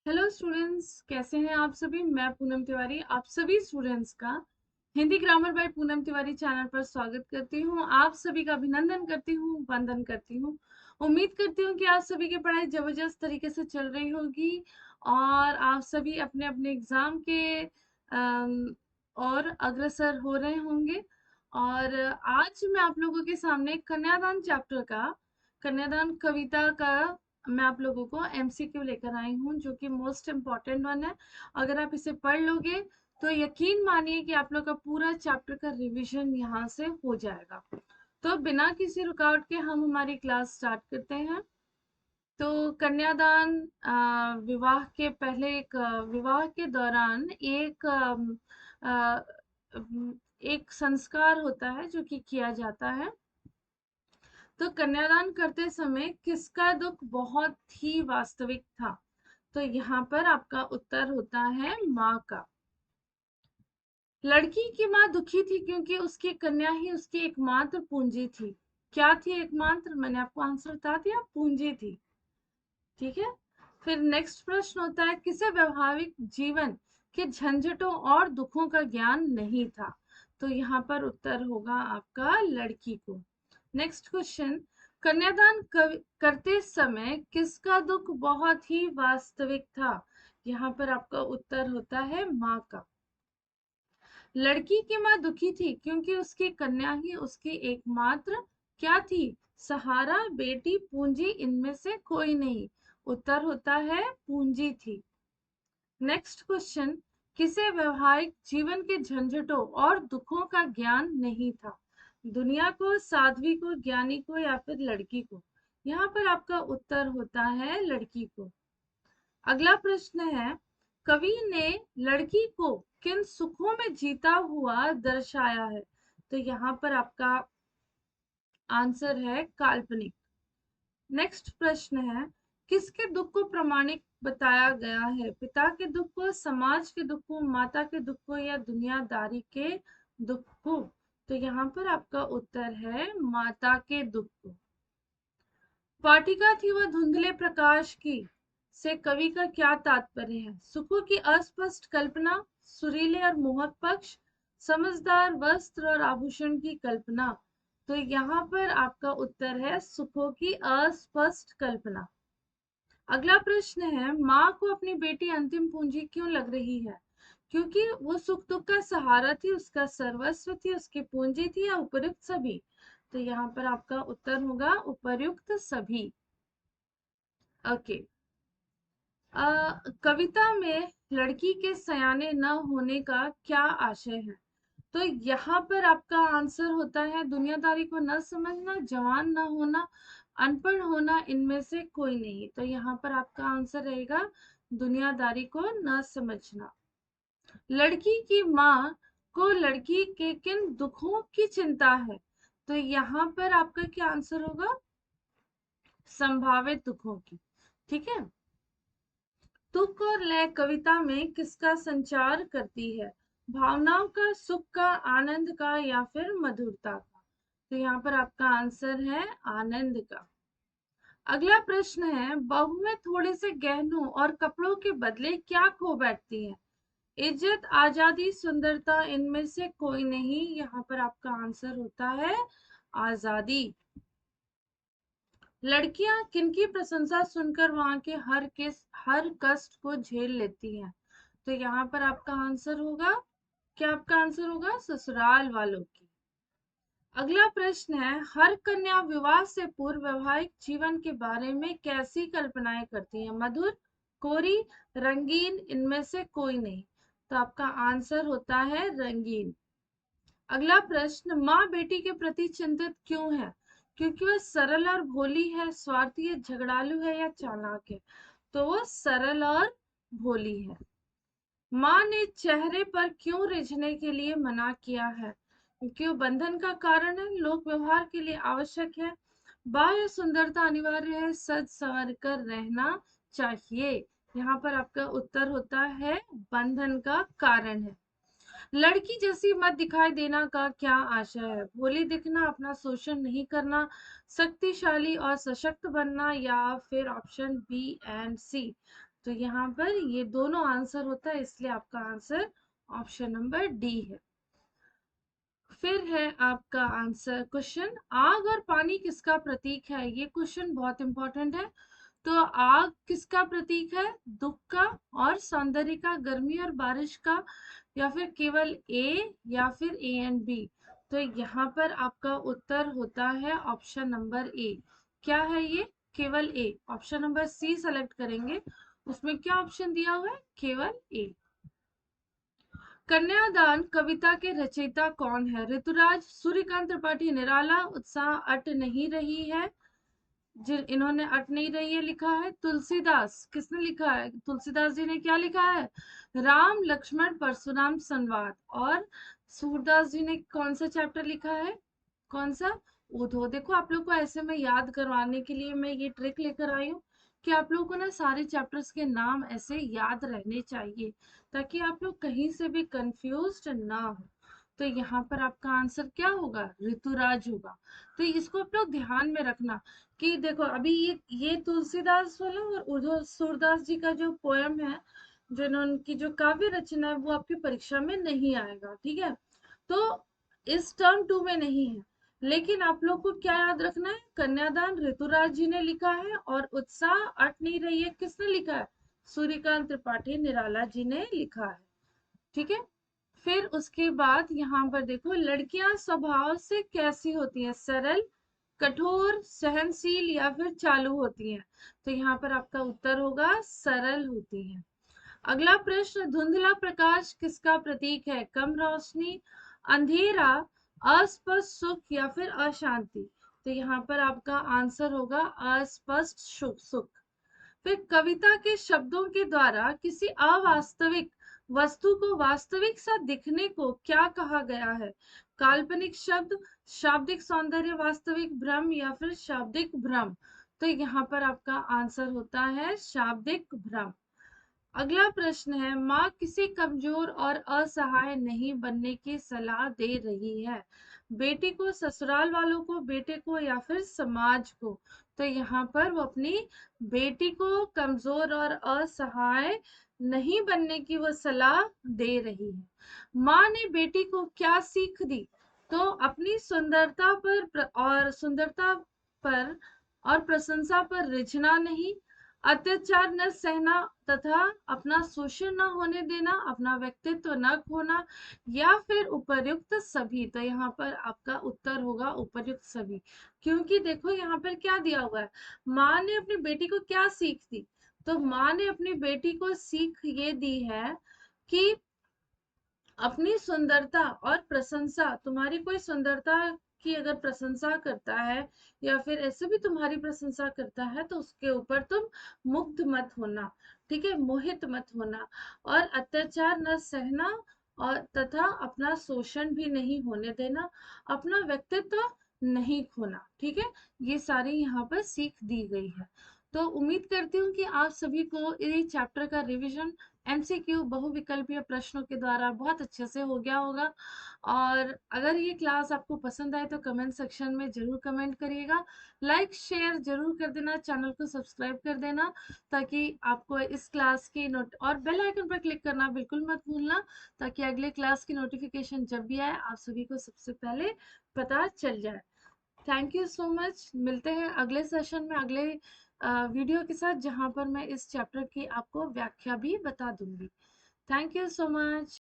Hello students, कैसे हैं आप सभी। मैं पूनम तिवारी आप सभी स्टूडेंट्स का Hindi grammar bye Poonam Tiwari channel पर स्वागत करती हूं। आप सभी का अभिनंदन करती हूं, वंदन करती हूं। उम्मीद करती हूं कि आप सभी की पढ़ाई जबरदस्त तरीके से चल रही होगी और आप सभी अपने अपने एग्जाम के और अग्रसर हो रहे होंगे। और आज मैं आप लोगों के सामने कन्यादान चैप्टर का, कन्यादान कविता का मैं आप लोगों को एमसीक्यू लेकर आई हूँ, जो कि मोस्ट इम्पॉर्टेंट वन है। अगर आप इसे पढ़ लोगे तो यकीन मानिए कि आप लोग का पूरा चैप्टर का रिवीजन यहाँ से हो जाएगा। तो बिना किसी रुकावट के हम हमारी क्लास स्टार्ट करते हैं। तो कन्यादान विवाह के पहले विवाह के दौरान एक संस्कार होता है जो कि किया जाता है। तो कन्यादान करते समय किसका दुख बहुत ही वास्तविक था? तो यहाँ पर आपका उत्तर होता है माँ का। लड़की की माँ दुखी थी क्योंकि उसकी कन्या ही उसकी एकमात्र पूंजी थी। क्या थी एकमात्र? मैंने आपको आंसर बता दिया, पूंजी थी। ठीक है। फिर नेक्स्ट प्रश्न होता है, किसे वैवाहिक जीवन के झंझटों और दुखों का ज्ञान नहीं था? तो यहाँ पर उत्तर होगा आपका लड़की को। नेक्स्ट क्वेश्चन, कन्यादान करते समय किसका दुख बहुत ही वास्तविक था? यहाँ पर आपका उत्तर होता है माँ का। लड़की की माँ दुखी थी क्योंकि उसकी कन्या ही उसकी एकमात्र क्या थी? सहारा, बेटी, पूंजी, इनमें से कोई नहीं। उत्तर होता है पूंजी थी। नेक्स्ट क्वेश्चन, किसे वैवाहिक जीवन के झंझटों और दुखों का ज्ञान नहीं था? दुनिया को, साध्वी को, ज्ञानी को, या फिर लड़की को? यहाँ पर आपका उत्तर होता है लड़की को। अगला प्रश्न है, कवि ने लड़की को किन सुखों में जीता हुआ दर्शाया है? तो यहाँ पर आपका आंसर है काल्पनिक। नेक्स्ट प्रश्न है, किसके दुख को प्रामाणिक बताया गया है? पिता के दुख को, समाज के दुख को, माता के दुख को, या दुनियादारी के दुख को? तो यहाँ पर आपका उत्तर है माता के दुख को। वाटिका थी वह धुंधले प्रकाश की से कवि का क्या तात्पर्य है? सुखों की अस्पष्ट कल्पना, सुरीले और मोहक पक्ष, समझदार वस्त्र और आभूषण की कल्पना? तो यहाँ पर आपका उत्तर है सुखों की अस्पष्ट कल्पना। अगला प्रश्न है, माँ को अपनी बेटी अंतिम पूंजी क्यों लग रही है? क्योंकि वो सुख दुख का सहारा थी, उसका सर्वस्व थी, उसकी पूंजी थी, या उपर्युक्त सभी? तो यहाँ पर आपका उत्तर होगा उपर्युक्त सभी। ओके। कविता में लड़की के सयाने न होने का क्या आशय है? तो यहाँ पर आपका आंसर होता है दुनियादारी को न समझना, जवान न होना, अनपढ़ होना, इनमें से कोई नहीं। तो यहाँ पर आपका आंसर रहेगा दुनियादारी को न समझना। लड़की की माँ को लड़की के किन दुखों की चिंता है? तो यहाँ पर आपका क्या आंसर होगा? संभावित दुखों की। ठीक है। तुक और लय कविता में किसका संचार करती है? भावनाओं का, सुख का, आनंद का, या फिर मधुरता का? तो यहाँ पर आपका आंसर है आनंद का। अगला प्रश्न है, बहू में थोड़े से गहनों और कपड़ों के बदले क्या खो बैठती है? इज्जत, आजादी, सुंदरता, इनमें से कोई नहीं। यहाँ पर आपका आंसर होता है आजादी। लड़कियां किनकी प्रशंसा सुनकर वहां के हर कष्ट को झेल लेती हैं? तो यहाँ पर आपका आंसर होगा, क्या आपका आंसर होगा? ससुराल वालों की। अगला प्रश्न है, हर कन्या विवाह से पूर्व वैवाहिक जीवन के बारे में कैसी कल्पनाएं करती है? मधुर, कोरी, रंगीन, इनमें से कोई नहीं। तो आपका आंसर होता है रंगीन। अगला प्रश्न, माँ बेटी के प्रति चिंतित क्यों है? क्योंकि वह सरल और भोली है, स्वार्थी है, झगड़ालू है, या चालाक है? तो वो सरल और भोली है। माँ ने चेहरे पर क्यों रिझने के लिए मना किया है? क्योंकि वो बंधन का कारण है, लोक व्यवहार के लिए आवश्यक है, बाह्य सुंदरता अनिवार्य है, सज संवर कर रहना चाहिए। यहाँ पर आपका उत्तर होता है बंधन का कारण है। लड़की जैसी मत दिखाई देना का क्या आशय है? भोली दिखना, अपना शोषण नहीं करना, शक्तिशाली और सशक्त बनना, या फिर ऑप्शन बी एंड सी? तो यहाँ पर ये दोनों आंसर होता है, इसलिए आपका आंसर ऑप्शन नंबर डी है। फिर है आपका आंसर क्वेश्चन, आग और पानी किसका प्रतीक है? ये क्वेश्चन बहुत इंपॉर्टेंट है। तो आग किसका प्रतीक है? दुख का, और सौंदर्य का, गर्मी और बारिश का, या फिर केवल ए, या फिर ए एंड बी? तो यहाँ पर आपका उत्तर होता है ऑप्शन नंबर ए। क्या है ये? केवल ए। ऑप्शन नंबर सी सेलेक्ट करेंगे, उसमें क्या ऑप्शन दिया हुआ है? केवल ए। कन्यादान कविता के रचयिता कौन है? ऋतुराज, सूर्यकांत त्रिपाठी, निराला, उत्साह अट नहीं रही है, जिन इन्होंने अट नहीं रही है लिखा है। तुलसीदास, किसने लिखा है? तुलसीदास जी ने क्या लिखा है? राम लक्ष्मण परशुराम संवाद। और सूरदास जी ने कौन सा चैप्टर लिखा है? कौन सा? उधो। देखो आप लोग को ऐसे में याद करवाने के लिए मैं ये ट्रिक लेकर आई हूँ कि आप लोगों को ना सारे चैप्टर्स के नाम ऐसे याद रहने चाहिए, ताकि आप लोग कहीं से भी कंफ्यूज्ड ना हो। तो यहाँ पर आपका आंसर क्या होगा? ऋतुराज होगा। तो इसको आप लोग ध्यान में रखना कि देखो अभी ये तुलसीदास वाला और उधो सूरदास जी का जो पोयम है, जो उनकी जो काव्य रचना है, वो आपकी परीक्षा में नहीं आएगा, ठीक है? तो इस टर्म 2 में नहीं है, लेकिन आप लोग को क्या याद रखना है? कन्यादान ऋतुराज जी ने लिखा है, और उत्साह अट नहीं रही है किसने लिखा है? सूर्यकांत त्रिपाठी निराला जी ने लिखा है, ठीक है? फिर उसके बाद यहाँ पर देखो, लड़कियां स्वभाव से कैसी होती हैं? सरल, कठोर, सहनशील, या फिर चालू होती हैं? तो यहाँ पर आपका उत्तर होगा सरल होती हैं। अगला प्रश्न, धुंधला प्रकाश किसका प्रतीक है? कम रोशनी, अंधेरा, अस्पष्ट सुख, या फिर अशांति? तो यहाँ पर आपका आंसर होगा अस्पष्ट सुख। फिर कविता के शब्दों के द्वारा किसी अवास्तविक वस्तु को वास्तविक सा दिखने को क्या कहा गया है? काल्पनिक शब्द, शाब्दिक सौंदर्य, वास्तविक भ्रम, या फिर शाब्दिक भ्रम? तो यहाँ पर आपका आंसर होता है शाब्दिक भ्रम। अगला प्रश्न है, माँ किसी कमजोर और असहाय नहीं बनने की सलाह दे रही है? बेटी को, ससुराल वालों को, बेटे को, या फिर समाज को? तो यहाँ पर वो अपनी बेटी को कमजोर और असहाय नहीं बनने की वो सलाह दे रही है। माँ ने बेटी को क्या सीख दी? तो अपनी सुंदरता पर और प्रशंसा पर रिझना नहीं, अत्याचार न सहना, तथा अपना शोषण न होने देना, अपना व्यक्तित्व न खोना, या फिर उपर्युक्त सभी? तो यहाँ पर आपका उत्तर होगा उपर्युक्त सभी। क्योंकि देखो यहाँ पर क्या दिया हुआ है, माँ ने अपनी बेटी को क्या सीख दी? तो माँ ने अपनी बेटी को सीख ये दी है कि अपनी सुंदरता और प्रशंसा, तुम्हारी कोई सुंदरता की अगर प्रशंसा करता है, या फिर ऐसे भी तुम्हारी प्रशंसा करता है, तो उसके ऊपर तुम मुग्ध मत होना, ठीक है? मोहित मत होना, और अत्याचार न सहना, और तथा अपना शोषण भी नहीं होने देना, अपना व्यक्तित्व नहीं खोना, ठीक है? ये सारी यहाँ पर सीख दी गई है। तो उम्मीद करती हूँ कि आप सभी को ये चैप्टर का रिवीजन एमसीक्यू बहुविकल्पीय प्रश्नों के द्वारा बहुत अच्छे से हो गया होगा। और अगर ये क्लास आपको पसंद आए तो कमेंट सेक्शन में जरूर कमेंट करिएगा, लाइक शेयर जरूर कर देना, चैनल को सब्सक्राइब कर देना, ताकि आपको इस क्लास की नोट और बेल आइकन पर क्लिक करना बिल्कुल मत भूलना, ताकि अगले क्लास की नोटिफिकेशन जब भी आए आप सभी को सबसे पहले पता चल जाए। Thank you so much. मिलते हैं अगले सेशन में अगले वीडियो के साथ, जहां पर मैं इस चैप्टर की आपको व्याख्या भी बता दूंगी। Thank you so much.